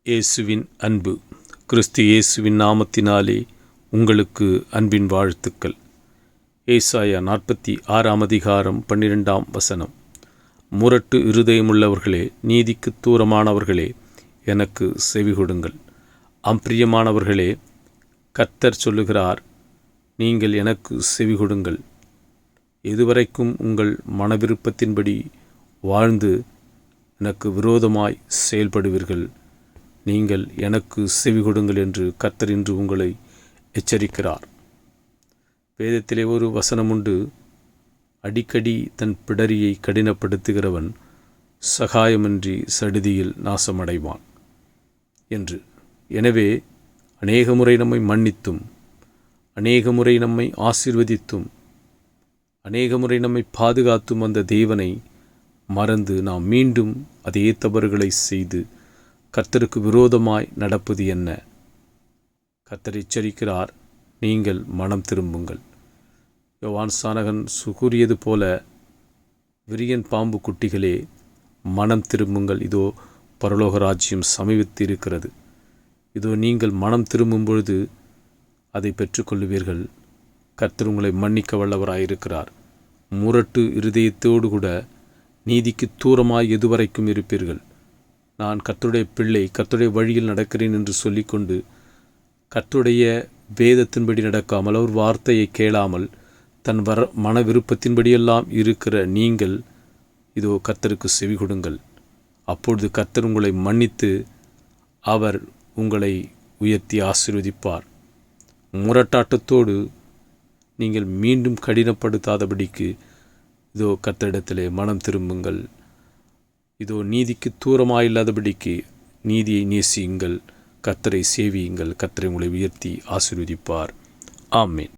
இயேசுவின் அன்பு. கிறிஸ்து இயேசுவின் நாமத்தினாலே உங்களுக்கு அன்பின் வாழ்த்துக்கள். ஏசாயா 46 முரட்டு இருதயமுள்ளவர்களே, நீதிக்கு தூரமானவர்களே, எனக்கு செவிகொடுங்கள். அம்பிரியமானவர்களே, கர்த்தர் சொல்லுகிறார், நீங்கள் எனக்கு செவிகொடுங்கள். எதுவரைக்கும் உங்கள் மனவிருப்பத்தின்படி வாழ்ந்து எனக்கு விரோதமாய் செயல்படுவீர்கள்? நீங்கள் எனக்கு செவிகொடுங்கள் என்று கர்த்தர் இன்று உங்களை எச்சரிக்கிறார். வேதத்திலே ஒரு வசனம் உண்டு, அடிக்கடி தன் பிடரியை கடினப்படுத்துகிறவன் சகாயமின்றி சடுதியில் நாசமடைவான் என்று. எனவே அநேக முறை நம்மை மன்னித்தும், அநேக முறை நம்மை ஆசீர்வதித்தும், அநேக முறை நம்மை பாதுகாத்தும் அந்த தேவனை மறந்து நாம் மீண்டும் அதே தவறுகளை செய்து கர்த்தருக்கு விரோதமாய் நடப்பது என்ன? கர்த்தர் எச்சரிக்கிறார், நீங்கள் மனம் திரும்புங்கள். யோவான் ஸ்நானகன் கூறியது போல, விரியன் பாம்பு குட்டிகளே, மனம் திரும்புங்கள், இதோ பரலோக ராஜ்யம் சமீபித்து இருக்கிறது. இதோ நீங்கள் மனம் திரும்பும் பொழுது அதை பெற்றுக்கொள்ளுவீர்கள். கர்த்தர் உங்களை மன்னிக்க வல்லவராயிருக்கிறார். முரட்டு இருதயத்தோடு கூட நீதிக்கு தூரமாய் எதுவரைக்கும் இருப்பீர்கள்? நான் கர்த்தருடைய பிள்ளை, கர்த்தருடைய வழியில் நடக்கிறேன் என்று சொல்லிக்கொண்டு கர்த்தருடைய வேதத்தின்படி நடக்காமல், அவர் வார்த்தையை கேளாமல், தன் மன விருப்பத்தின்படியெல்லாம் இருக்கிற நீங்கள் இதோ கர்த்தருக்கு செவி கொடுங்கள். அப்பொழுது கர்த்தர் உங்களை மன்னித்து அவர் உங்களை உயர்த்தி ஆசீர்வதிப்பார். முரட்டாட்டத்தோடு நீங்கள் மீண்டும் கடினப்படுத்தாதபடிக்கு இதோ கர்த்தரிடத்திலே மனம் திரும்புங்கள். இதோ நீதிக்கு தூரமாயில்லாதபடிக்கு நீதியை நேசியுங்கள், கர்த்தரை சேவியுங்கள். கர்த்தரை உங்களை உயர்த்தி ஆசீர்வதிப்பார். ஆமென்.